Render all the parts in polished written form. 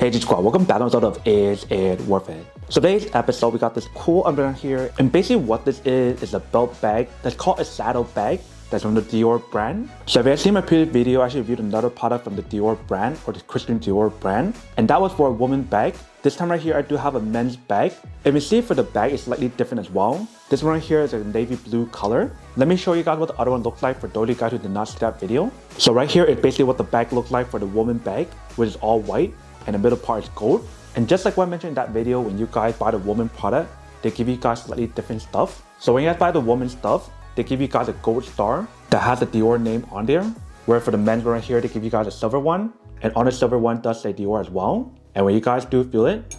Hey G Squad, welcome back to another episode of Is It Worth It? So today's episode, we got this cool underwear here, and basically what this is a belt bag that's called a saddle bag that's from the Dior brand. So if you have seen my previous video, I actually reviewed another product from the Dior brand, or the Christian Dior brand, and that was for a woman bag. This time right here, I do have a men's bag. If you see for the bag, it's slightly different as well. This one right here is a navy blue color. Let me show you guys what the other one looks like for those of you guys who did not see that video. So right here is basically what the bag looks like for the woman bag, which is all white, and the middle part is gold. And just like what I mentioned in that video, when you guys buy the woman product, they give you guys slightly different stuff. So when you guys buy the woman stuff, they give you guys a gold star that has the Dior name on there. Where for the men's one right here, they give you guys a silver one. And on the silver one does say Dior as well. And when you guys do feel it,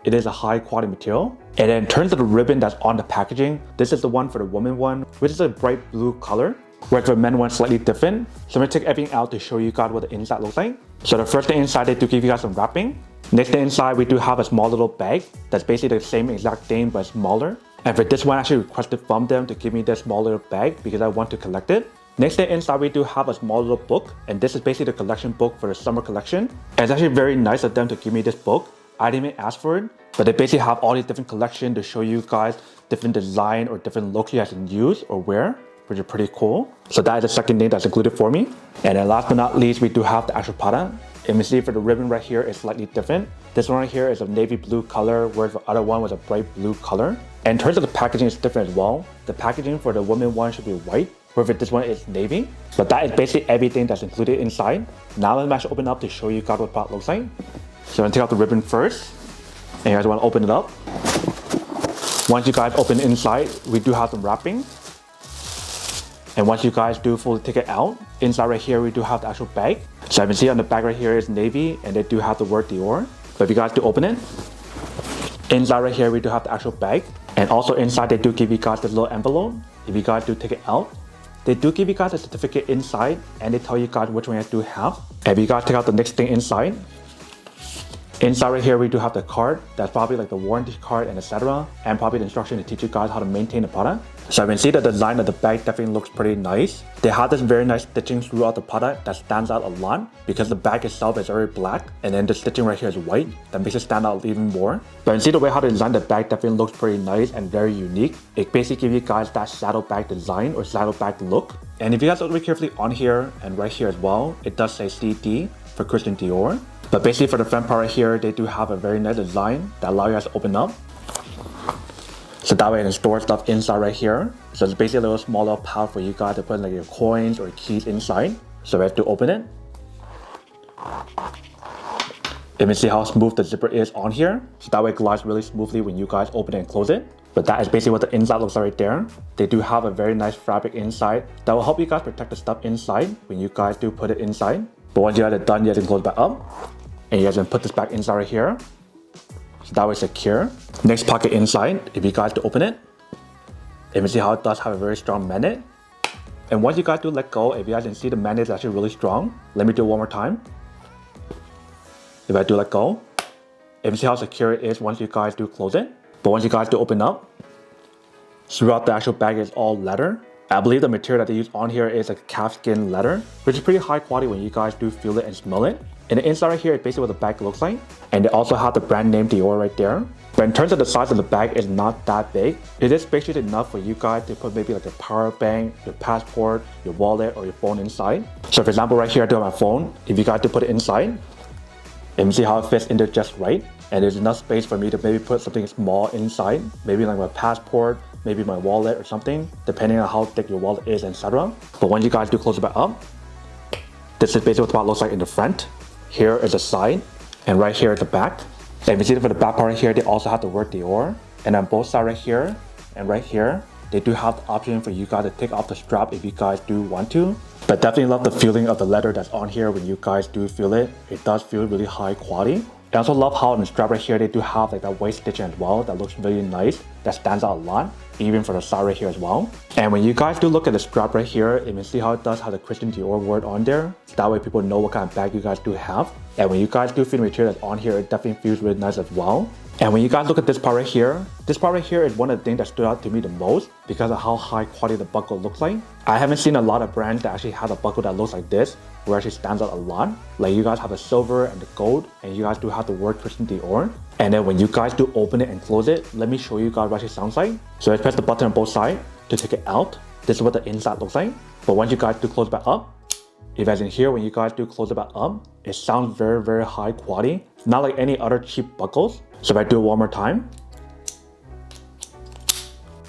it is a high quality material. And then in terms of the ribbon that's on the packaging, this is the one for the woman one, which is a bright blue color. Whereas for the men one, slightly different. So I'm gonna take everything out to show you guys what the inside looks like. So the first thing inside, they do give you guys some wrapping. Next thing inside, we do have a small little bag that's basically the same exact thing but smaller. And for this one, I actually requested from them to give me this small little bag because I want to collect it. Next thing inside, we do have a small little book, and this is basically the collection book for the summer collection. And it's actually very nice of them to give me this book. I didn't even ask for it, but they basically have all these different collections to show you guys different design or different looks you guys can use or wear, which is pretty cool. So that is the second thing that's included for me. And then last but not least, we do have the actual product. And you see for the ribbon right here is slightly different. This one right here is a navy blue color, whereas the other one was a bright blue color. And in terms of the packaging, it's different as well. The packaging for the woman one should be white, whereas this one is navy. But that is basically everything that's included inside. Now let me actually open up to show you guys what the product looks like. So I'm gonna take out the ribbon first. And you guys wanna open it up. Once you guys open inside, we do have some wrapping. And once you guys do fully take it out, inside right here, we do have the actual bag. So you can see on the back right here is navy, and they do have the word Dior. But if you guys do open it, inside right here, we do have the actual bag. And also inside, they do give you guys this little envelope. If you guys do take it out, they do give you guys a certificate inside, and they tell you guys which one you do have. And if you guys take out the next thing inside right here, we do have the card. That's probably like the warranty card and etc. And probably the instruction to teach you guys how to maintain the product. So you can see the design of the bag definitely looks pretty nice. They have this very nice stitching throughout the product that stands out a lot because the bag itself is very black, and then the stitching right here is white. That makes it stand out even more. But you can see the way how they designed the bag definitely looks pretty nice and very unique. It basically gives you guys that saddle bag design or saddle bag look. And if you guys look really carefully on here and right here as well, it does say CD for Christian Dior. But basically for the front part right here, they do have a very nice design that allows you guys to open up. So that way you can store stuff inside right here. So it's basically a little smaller pouch for you guys to put like your coins or keys inside. So we have to open it. You can see how smooth the zipper is on here. So that way it glides really smoothly when you guys open it and close it. But that is basically what the inside looks like right there. They do have a very nice fabric inside that will help you guys protect the stuff inside when you guys do put it inside. But once you guys are done, you guys can close it back up. And you guys can put this back inside right here. So that way it's secure. Next pocket inside, if you guys do open it, you can see how it does have a very strong magnet. And once you guys do let go, if you guys can see the magnet is actually really strong. Let me do it one more time. If I do let go, you can see how secure it is once you guys do close it. But once you guys do open up, throughout the actual bag is all leather. I believe the material that they use on here is like calfskin leather, which is pretty high quality when you guys do feel it and smell it. And the inside right here is basically what the bag looks like. And they also have the brand name Dior right there. But in terms of the size of the bag, it's not that big. It is spacious enough for you guys to put maybe like a power bank, your passport, your wallet, or your phone inside. So for example, right here I do have my phone. If you guys do put it inside, you can see how it fits in there just right. And there's enough space for me to maybe put something small inside. Maybe like my passport, maybe my wallet or something, depending on how thick your wallet is, etc. But when you guys do close it back up, this is basically what the box looks like in the front. Here is the side, and right here is the back. And you see for the back part right here, they also have the word Dior. And on both sides right here and right here, they do have the option for you guys to take off the strap if you guys do want to. But definitely love the feeling of the leather that's on here when you guys do feel it. It does feel really high quality. I also love how on the strap right here, they do have like that waist stitching as well. That looks really nice. That stands out a lot, even for the side right here as well. And when you guys do look at the strap right here, you can see how it does have the Christian Dior word on there. So that way people know what kind of bag you guys do have. And when you guys do feel the material that's on here, it definitely feels really nice as well. And when you guys look at this part right here is one of the things that stood out to me the most because of how high quality the buckle looks like. I haven't seen a lot of brands that actually have a buckle that looks like this, where it actually stands out a lot. Like you guys have the silver and the gold, and you guys do have the word Christian Dior. And then when you guys do open it and close it, let me show you guys what it actually sounds like. So let's press the button on both sides to take it out. This is what the inside looks like. But once you guys do close it back up, if as in here, when you guys do close it back up, it sounds very, very high quality. It's not like any other cheap buckles. So if I do it one more time,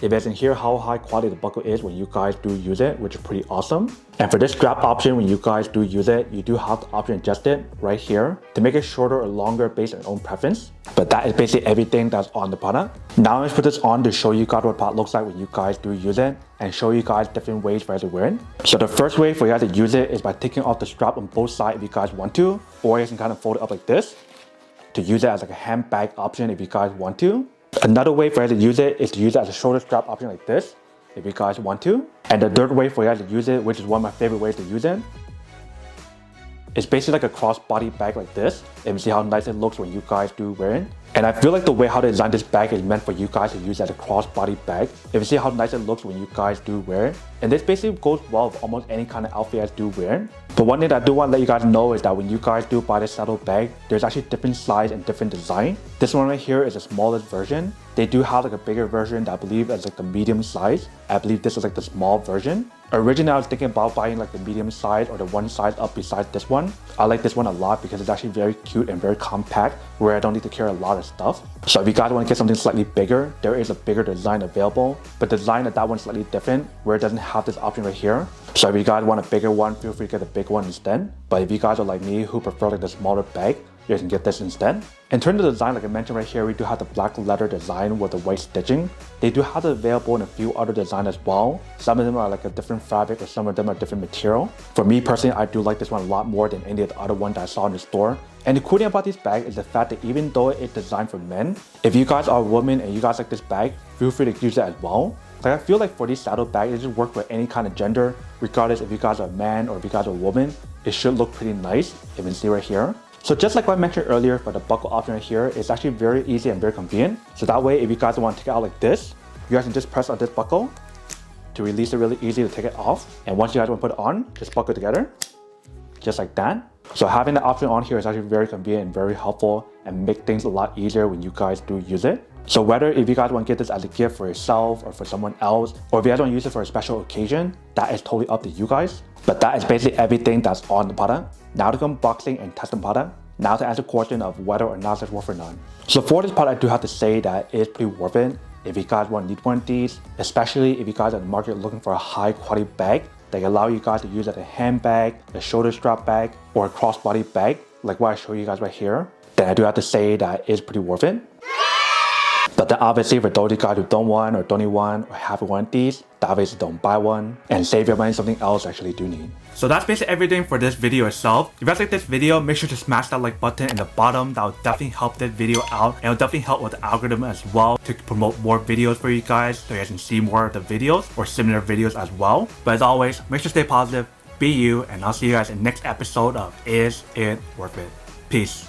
if as in here how high quality the buckle is when you guys do use it, which is pretty awesome. And for this strap option, when you guys do use it, you do have the option to adjust it right here to make it shorter or longer based on your own preference. But that is basically everything that's on the product. Now let's put this on to show you guys what the product looks like when you guys do use it and show you guys different ways for you to wear it. So the first way for you guys to use it is by taking off the strap on both sides if you guys want to, or you can kind of fold it up like this to use it as like a handbag option if you guys want to. Another way for you to use it is to use it as a shoulder strap option like this if you guys want to. And the third way for you guys to use it, which is one of my favorite ways to use it, it's basically like a crossbody bag like this. And you see how nice it looks when you guys do wear it. And I feel like the way how they designed this bag is meant for you guys to use as a crossbody bag. If you see how nice it looks when you guys do wear it. And this basically goes well with almost any kind of outfit you guys do wear. But one thing that I do want to let you guys know is that when you guys do buy this saddle bag, there's actually different size and different design. This one right here is the smallest version. They do have like a bigger version that I believe is like the medium size. I believe this is like the small version. Originally, I was thinking about buying like the medium size or the one size up besides this one. I like this one a lot because it's actually very cute and very compact where I don't need to carry a lot of stuff. So if you guys want to get something slightly bigger, there is a bigger design available. But the design of that one's slightly different where it doesn't have this option right here. So if you guys want a bigger one, feel free to get the big one instead. But if you guys are like me who prefer like the smaller bag, you can get this instead. In terms of the design, like I mentioned right here, we do have the black leather design with the white stitching. They do have it available in a few other designs as well. Some of them are like a different fabric or some of them are different material. For me personally, I do like this one a lot more than any of the other ones that I saw in the store. And the cool thing about this bag is the fact that even though it's designed for men, if you guys are a woman and you guys like this bag, feel free to use it as well. Like I feel like for these saddle bags, it just work for any kind of gender, regardless if you guys are a man or if you guys are a woman. It should look pretty nice, if you can see right here. So just like what I mentioned earlier for the buckle option right here, it's actually very easy and very convenient. So that way, if you guys want to take it out like this, you guys can just press on this buckle to release it really easy to take it off. And once you guys want to put it on, just buckle it together, just like that. So having the option on here is actually very convenient and very helpful and make things a lot easier when you guys do use it. So whether if you guys want to get this as a gift for yourself or for someone else, or if you guys want to use it for a special occasion, that is totally up to you guys. But that is basically everything that's on the product. Now to go unboxing and test the product. Now to answer the question of whether or not it's worth or not. So for this product, I do have to say that it's pretty worth it. If you guys want to need one of these, especially if you guys are in the market looking for a high quality bag that can allow you guys to use as a handbag, a shoulder strap bag, or a crossbody bag, like what I show you guys right here, then I do have to say that it's pretty worth it. But then obviously for those of you guys who don't want or don't need one or have one of these, obviously don't buy one and save your money on something else you actually do need. So that's basically everything for this video itself. If you guys like this video, make sure to smash that like button in the bottom. That will definitely help this video out and it will definitely help with the algorithm as well to promote more videos for you guys so you guys can see more of the videos or similar videos as well. But as always, make sure to stay positive, be you, and I'll see you guys in the next episode of Is It Worth It? Peace.